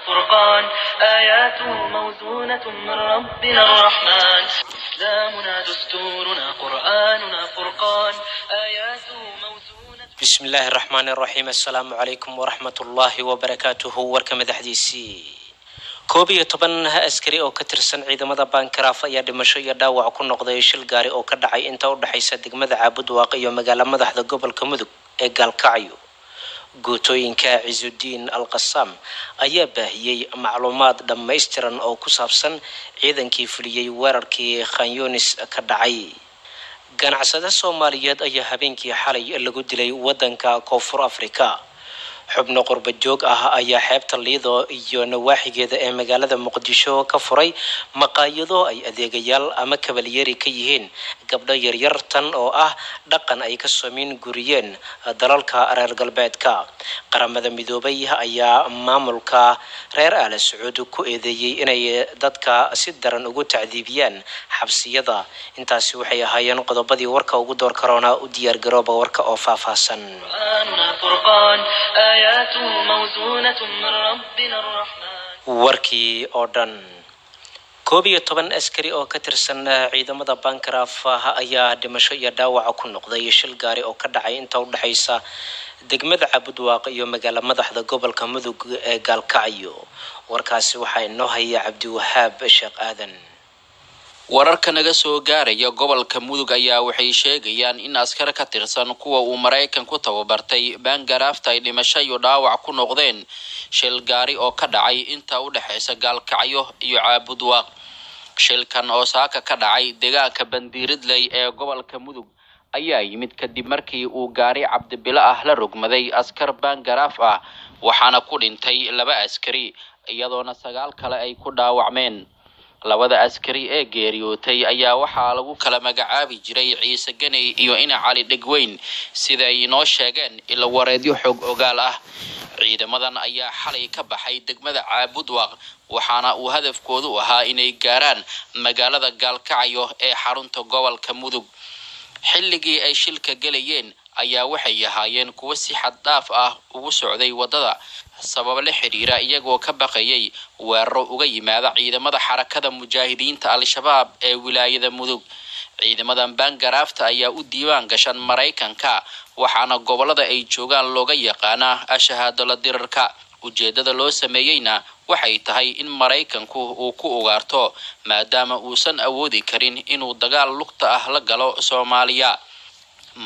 فرقان آياته موزونة من ربنا الرحمن إسلامنا دستورنا قرآننا فرقان آياته موزونة. بسم الله الرحمن الرحيم. السلام عليكم ورحمة الله وبركاته. وركم دحديسي 11 askari oo ka tirsan ciidamada Bankaraaf ayaa dhimasho iyo dhaawac ku noqday shil gaari oo ka dhacay inta u dhaxaysa degmada Caabudwaaq iyo magaalada madaxda gobolka Mudug ee Gaalkacyo. Guutooyinka Ciizuddin Al-Qassam ayaa baahiyay macluumaad dhammaystiran oo ku saabsan ciidankii fuliyay weerarkii Khan Yunis ka dhacay. Ganacsade Soomaaliyeed ayaa habeenkii xalay lagu dilay wadanka Koonfur Afrika. xubno qurba joog ah ayaa xeebta Liido iyo nawaaxigeeda ee magaalada Muqdisho ka furay maqaayado ay adeegayaal ama kabalyeeri ka yihiin gabdho yaryar tan oo ah dhaqan ay ka soomin guriyeen dalalka reer galbeedka. Qaramada Midoobay ayaa maamulka reer Al Sacuud ku eedeeyay inay dadka si daran ugu tacdiibiyaan xabsiyada. Intaasi waxay ahaayeen qodobadii warka ugu door karona u diyaar garooba warka oo faahfaahsan. آياته موزونة من ربنا الرحمن. warkii oo dhan 11 askari oo ka tirsan ciidamada Bankaraaf ayaa dhimasho iyo dhaawac ku noqday shil gaari oo ka dhacay inta u dhaxaysa degmada Caabudwaaq iyo magaalada madaxda gobolka Mudug ee Gaalkacyo. warkaasi waxaa inoo haya Cabdiwahaab Sheekh Aadan. wararka naga soo gaaraya gobolka Mudug ayaa waxay sheegayaan in askar ka tirsan kuwa uu Mareykan ku tababartay Bankaraaf ay dhimasho iyo dhaawac ku noqdeen shil gaari oo ka dhacay inta u dhaxaysa Gaalkacyo iyo Caabudwaaq. shilkan oo saaka ka dhacay deegaanka Bandiiradley ee gobolka Mudug ayaa yimid kadib markii uu gaari cabdibila ah la rogmaday askar Bankaraaf ah, waxaana ku dhintay 2 askari iyadoona 9 kale ay ku dhaawacmeen. labada askari ee geeriyootay ayaa waxaa lagu kala magacaabi jiray Ciise Ganey iyo Ina Cali Dhegweyn sida ay inoo sheegeen ila wareedyo xog ogaal ah. ciidamadan ayaa xalay ka baxay degmada Caabudwaaq waxaana uu hadafkoodu ahaa inay gaaraan magaalada Gaalkacyo ee xarunta gobolka Mudug. xilligii ay shilka galayeen ayaa waxay ahaayeen kuwa si xad dhaaf ah ugu socday wadada sabab la xiriira iyagoo ka baqayay weeraro uga yimaada ciidamada xarakada mujaahidiinta Al-Shabaab ee wilaayada Mudug. ciidamadan Bankaraaf ayaa u diiwaan gashan Mareykanka waxaana gobolada ay joogaan looga yaqaanaa ashahaado la dirarka. ujeedada loo sameeyayna waxay tahay in Mareykanku uu ku ugaarto maadaama uusan awoodi karin inuu dagaal lugta ah la galo Soomaaliya.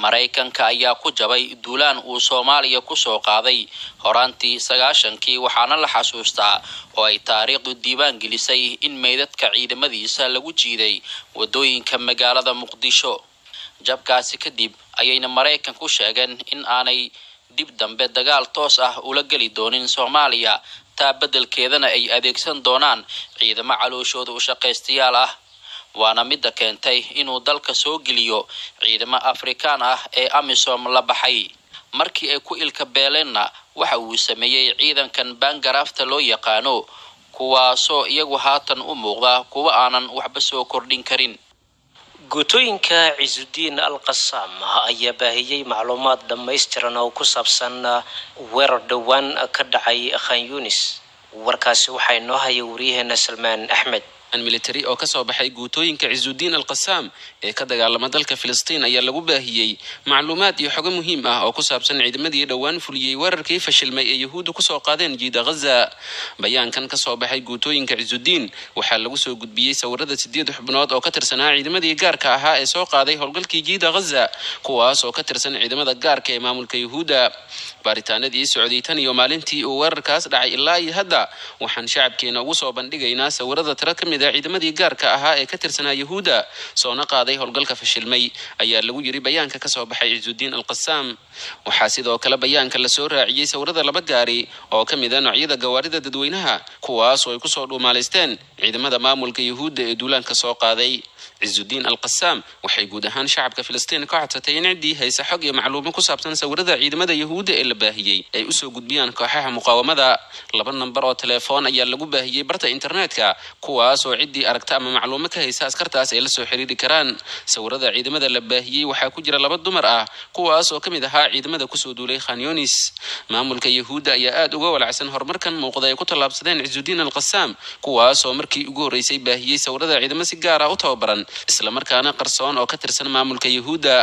Mareykanka ayaa ku jabay duulaan uu Soomaaliya ku soo qaaday horaantii 90kii waxaana la xasuustaa oo ay taariikhdu diiwaan gelisay in meydadka ciidamadiisa lagu jiiday wadooyinka magaalada Muqdisho. jabkaasi kadib ayayna Mareykanku sheegeen in aanay dib dambe dagaal toos ah ula gali doonin Soomaaliya, taa beddelkeedana ay adeegsan doonaan ciidamo calooshooda u shaqaystayaal ah. waana midda keentay inuu dalka soo geliyo ciidamo Afrikaan ah ee AMISOM la baxay. markii ay ku ilka beeleenna waxa uu sameeyay ciidankan Bankaraaf loo yaqaano kuwaasoo iyagu haatan u muuqda kuwa aanan waxba soo kordhin karin. guutooyinka Ciizuddin Al-Qassam ayaa baahiyay macluumaad dhammaystiran oo ku saabsan weerar dhawaan ka dhacay Khan Yunis. warkaasi waxaa inoo haya wariyaheena Salmaan Axmed. military oo ka soo baxay guutooyinka Ciizuddin Al-Qassam ee ka dagaalama dalka Filistiin ayaa lagu baahiyay macluumaad iyo xog muhiim ah oo ku saabsan ciidamadii dhawaan fuliyay weerarkii fashilmay ee Yahuudu ku soo qaadeen jiida Gaza. bayaankan ka soo baxay guutooyinka Ciizuddin waxaa lagu soo gudbiyay sawirada 8 xubnood oo ka tirsanaa ciidamadii gaarka ahaa ee soo qaaday howlgalkii jiida Gaza, kuwaas oo ka tirsan ciidamada gaarka ee maamulka Yahuuda. baaritaanadii socday tan iyo maalintii uu weerarkaas dhacay ilaa hadda waxaan shacabkeena ugu soo bandhigaynaa sawirada tira kamid ah ciidamadii gaarka ahaa ee ka tirsanaa Yahuuda soona qaaday howlgalka fashilmay ayaa lagu yiri bayaanka ka soo baxay Ciizuddin Al-Qassam. waxaa sidoo kale bayaanka la soo raaciyay sawirada 2 gaari oo kamid ah noocyada gawaarida dadweynaha kuwaas oo ay ku soo dhuumaaleysteen ciidamada maamulka Yahuuda ee duulaanka soo qaaday. ciizudiin alqasaam waxay guud ahaan shacabka filistiin ka codsatay in ciddii haysa xog iyo macluumaad ku saabsan sawirada ciidamada yahuudda ee la baahiyey ay u soo gudbiyaan kooxaha muqaawamada. 2 nambar oo telefoon ayaa lagu baahiyey barta internetka kuwaas oo ciddii aragta ama macluumaad ka haysa askartaas ay la soo xiriiri karaan. sawirada ciidamada la baahiyey waxaa ku jira 2 dumar ah kuwaas oo kamid ahaa ciidamada kusoo duulay Khan Yunis. maamulka yahuudda ayaa aad uga walacsan horumarkan muuqda ay ku tallaabsadeen ciizudiin alqasaam kuwaas oo markii ugu horeysay baahiyey sawirada ciidamo si gaar ah u tababaran isla markaana qarsoon oo ka tirsan maamulka yahuudda.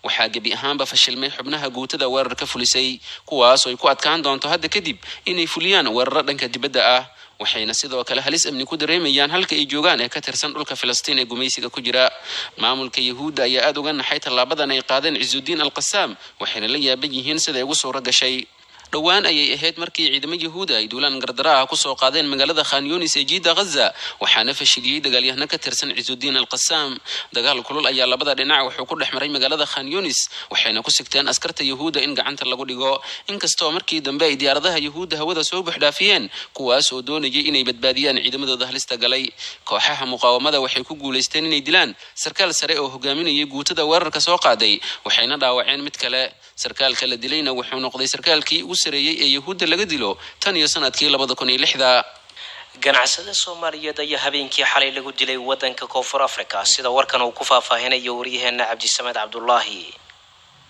waxaa gebi ahaanba fashilmay xubnaha guutada weerarka fulisay kuwaas oo ay ku adkaan doonto hadda kadib inay fuliyaan weeraro dhanka dibadda ah. waxayna sidoo kale halis amni ku dareemayaan halka ay joogaan ee ka tirsan dhulka Filistiin ee gumaysiga ku jira. maamulka yahuudda ayaa aad uga naxay tallaabadan ay qaadeen ciizudiin alqasaam waxayna la yaaban yihiin sida ay ugu suura gashay. dhowaan ayay ahayd markii ciidamada yahuudda ay duulaan gardara ah ku soo qaadeen magaalada Khan Yunis ee jiida Gaza waxaana fashiliyay dagaalyahano ka tirsan ciizudiin alqasaam. dagaal kulul ayaa labada dhinac wuxuu ku dhexmaray magaalada Khan Yunis waxayna ku sigteen askarta yahuudda in gacanta lagu dhigo inkastoo markii dambe ay diyaaradaha yahuudda hawada soo buuxdhaafiyeen kuwaas oo doonayay inay badbaadiyaan ciidamadooda halista galay. kooxaha muqaawamada waxay ku guuleysteen inay dilaan sarkaal sare oo hogaaminayay guutada weerarka soo qaaday waxayna dhaawaceen mid kale. sarkaalka la dilayna wuxuu noqday sarkaalkii sareeyay ee yahuudda laga dilo tan iyo sanadkii 2006. ganacsada Soomaaliyeed ayaa habeenkii xalay lagu dilay wadanka Koonfur Afrika sida warkan uu ku faahfaahinayo wariyaheena Cabdisamed Cabdullaahi.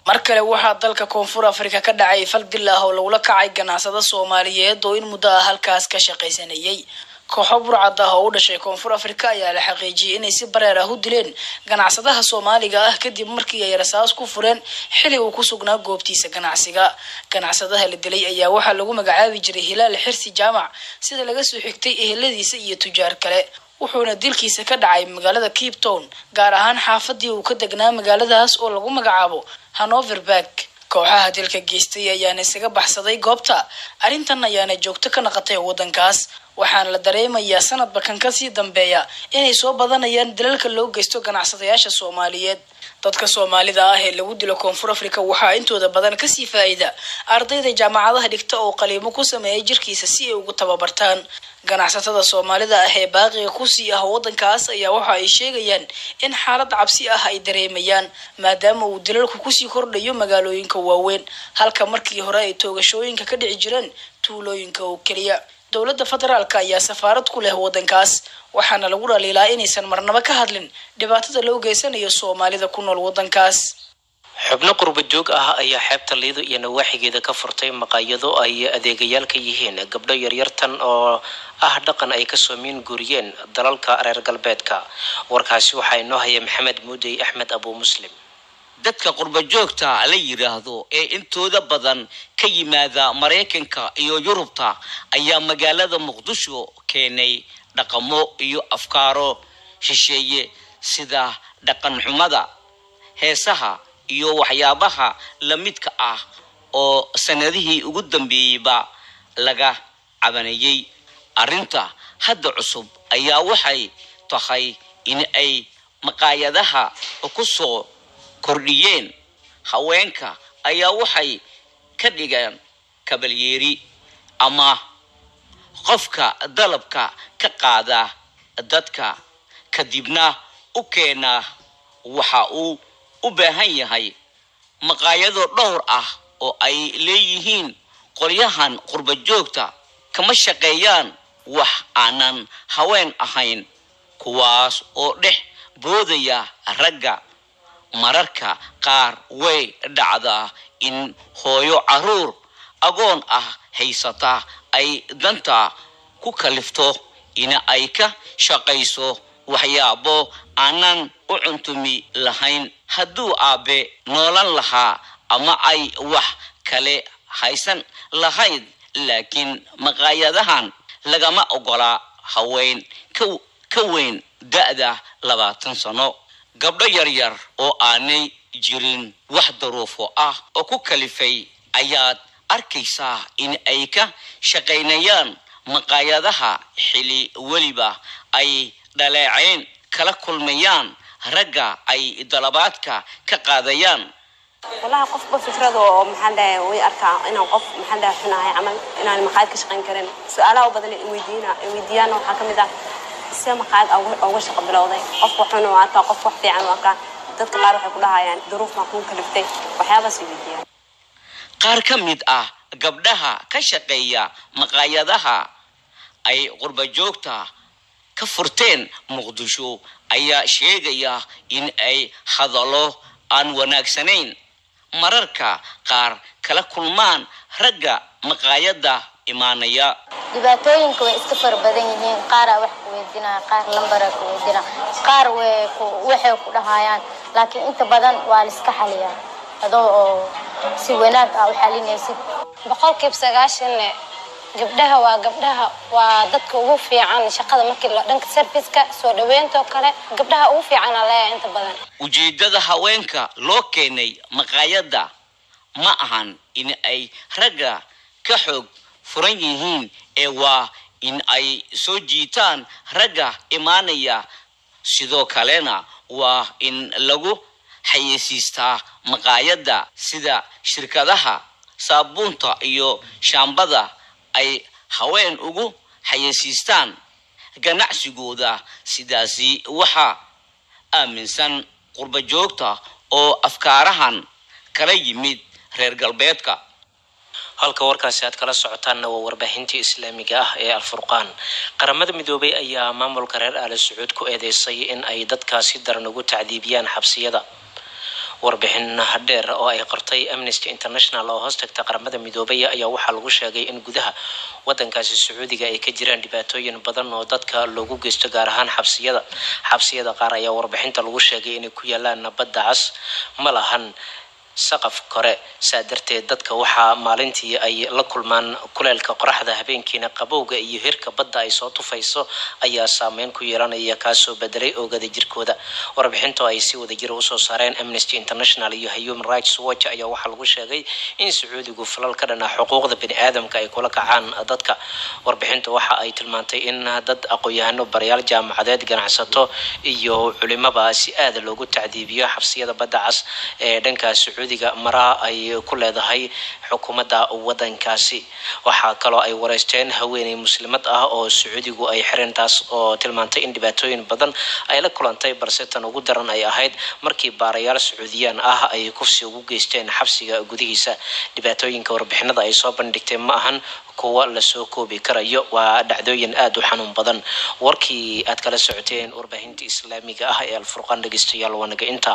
mar kale waxaa dalka Koonfur Afrika ka dhacay fal dil ah oo lagula kacay ganacsada Soomaaliyeed oo in muddo ah halkaas ka shaqaysanayay. kooxo burcad ah oo u dhashay Koonfur Afrika ayaa la xaqiijiyay inay si bareer ah u dileen ganacsadaha Soomaaliga ah kadib markii ay rasaas ku fureen xilli uu ku sugnaa goobtiisa ganacsiga. ganacsadaha la dilay ayaa waxaa lagu magacaabi jiray Hilaal Xirsi Jaamac sida laga soo xigtay eheladiisa iyo tujaar kale. wuxuuna dilkiisa ka dhacay magaalada Cape Town gaar ahaan xaafadii uu ka degnaa magaaladaas oo lagu magacaabo Hanoverberg. kooxaha dilka geystay ayaana isaga baxsaday goobta. arrintan ayaana joogto ka noqotay wadankaas waxaan la dareemayaa sanadba kan ka sii dambeeya inay soo badanayaan dilalka loo geysto ganacsadayaasha Soomaaliyeed. dadka Soomaalida ah ee lagu dilo Koonfur Afrika waxaa intooda badan ka sii faa'iida ardayda jaamacadaha dhigta oo qaliimo ku sameeyay jirkiisa si ay ugu tababartaan. ganacsatada Soomaalida ah ee baaqiga ku sii ah wadankaas ayaa waxa ay sheegayaan in xaalad cabsi ah ay dareemayaan maadaama uu dilalku ku sii kordhayo magaalooyinka waaweyn halka markii hore ay toogashooyinka ka dhici jireen tuulooyinka oo kaliya. dowladda federaalka ayaa safaarad ku leh wadankaas waxaana lagu dhaliilaa inaysan marnaba ka hadlin dhibaatada loo geysanayo Soomaalida ku nool wadankaas. xubno qurba joog ah ayaa xeebta Liido iyo nawaaxigeeda ka furtay maqaayado ay adeegayaal ka yihiin gabdho yaryartan oo ah dhaqan ay ka soo miin guuriyeen dalalka reer galbeedka. warkaasi waxaa inoo haya Maxamed Muudey Axmed Abu Muslim. dadka qurba joogta la yiraahdo ee intooda badan ka yimaada Mareykanka iyo Yurubta ayaa magaalada Muqdisho keenay dhaqamo iyo afkaaro shisheeye sida dhaqan xumada, heesaha iyo waxyaabaha la midka ah oo sanadihii ugu dambeeyayba laga cabanayay. arrinta hadda cusub ayaa waxay tahay in ay maqaayadaha ku soo kordhiyeen haweenka ayaa waxay ka dhigaan kabalyeeri ama qofka dalabka ka qaada dadka kadibna u keena waxa uu u baahan yahay. maqaayado dhowr ah oo ay leeyihiin qolyahan qurba joogta kama shaqeeyaan wax aanan haween ahayn kuwaas oo dhex boodaya ragga. mararka qaar way dhacdaa in hooyo caruur agoon ah haysata ay danta ku kalifto in ay ka shaqayso waxyaabo aanan u cuntumi lahayn. hadduu aabe noolan lahaa ama ay wax kale haysan lahayd laakiin maqaayadahan lagama ogola haween ka weyn da'da 20 sano. gabdho yaryar oo aanay jirin wax daruufo ah oo ku kalifay ayaad arkaysaa in ay ka shaqaynayaan maqaayadaha xili waliba ay dhaleeceen kala kulmayaan ragga ay dalabaadka ka qaadayaan. والله قف بفكرة ومحل ويركع إنه قف محل حنا عمل إنه المقاعد كشقين كرين سؤاله وبدل ويدينا وحكم ذا si maqaad uga shaqo bilowday qof waxaan u arkaa qof wax fiican u arkaa dadka qaar waxay ku dhahayaan duruuf ma ku kaliftay waxyaabo sii weydiiyaan qaar ka mid ah gabdhaha ka shaqeeya maqaayadaha ay qurba joogta ka furteen Muqdisho ayaa sheegaya in ay hadalo aan wanaagsanayn mararka qaar kala kulmaan ragga maqaayada imaanaya dhibaatooyinka way iska farbadan yihiin qaar wax ku weydiinaa qaar lambar ku weydiinaa qaar waxay ku dhahayaan laakiin inta badan waa la iska xaliyaa adoo si wanaag ah u xalinaysid 90% gabdhaha waa dadka ugu fiican shaqada markii la dhanka service-ka soo dhaweynta kale gabdhaha ugu fiican ayaa inta badan ujeedada haweenka loo keenay maqaayada ma ahan in ay ragga ka xoog furan yihiin ee waa in ay soo jiitaan ragga imaanaya sidoo kalena waa in lagu xayeysiistaa maqaayada sida shirkadaha saabuunta iyo shaambada ay haween ugu xayeysiistaan ganacsigooda sidaasi waxa aaminsan qurba joogta oo afkaarahan kala yimid reer galbeedka halka warkaasi aad kala socotaan waa warbaahintii islaamiga ah ee Al-Furqaan qaramada midoobay ayaa maamulka reer Al Sacuud ku eedeysay in ay dadkaasi daran ugu tacdiibiyaan xabsiyada warbixin dheer oo ay qortay Amnesty International oo hoostagta qaramada midoobay ayaa waxa lagu sheegay in gudaha wadankaasi Sacuudiga ay ka jiraan dhibaatooyin badan oo dadka loogu geysto gaar ahaan xabsiyada qaar ayaa warbixinta lagu sheegay in ku yaalaan badda cas ma lahan saqaf kore saadarteed dadka waxa maalintii ay la kulmaan kuleelka qoraxda habeenkiina qabowga iyo hirka badda ay soo tufayso ayaa saameyn ku yeelanaya kaasoo bedelay oogada jirkooda warbixinta ay si wada jir u soo saareen Amnesty International iyo Human Rights Watch ayaa waxa lagu sheegay in Sacuudigu falal ka dhan ah xuquuqda bini'aadamka ay kula kacaan dadka warbixinta waxa ay tilmaantay in dad aqoon-yahano barayaal jaamacadeed ganacsato iyo culimada si aad loogu tacdiibiyo xabsiyada badda cas ee dhanka maraa ay ku leedahay xukuumadda wadankaasi waxa kale ay wareysteen haweeney muslimad ah oo Sacuudigu ay xireen taas oo tilmaantay in dhibaatooyin badan ay la kulantay balse tan ugu daran ay ahayd markii baarayaal Sacuudiyaan ah ay kufsi ugu geysteen xabsiga gudihiisa dhibaatooyinka warbixinada ay soo bandhigtay ma ahan kuwa la soo koobi karayo waa dhacdooyin aad u xanuun badan warkii aad kala socoteen warbaahinta islaamiga ah ee Al-Furqaan dhageystayaal wanaga inta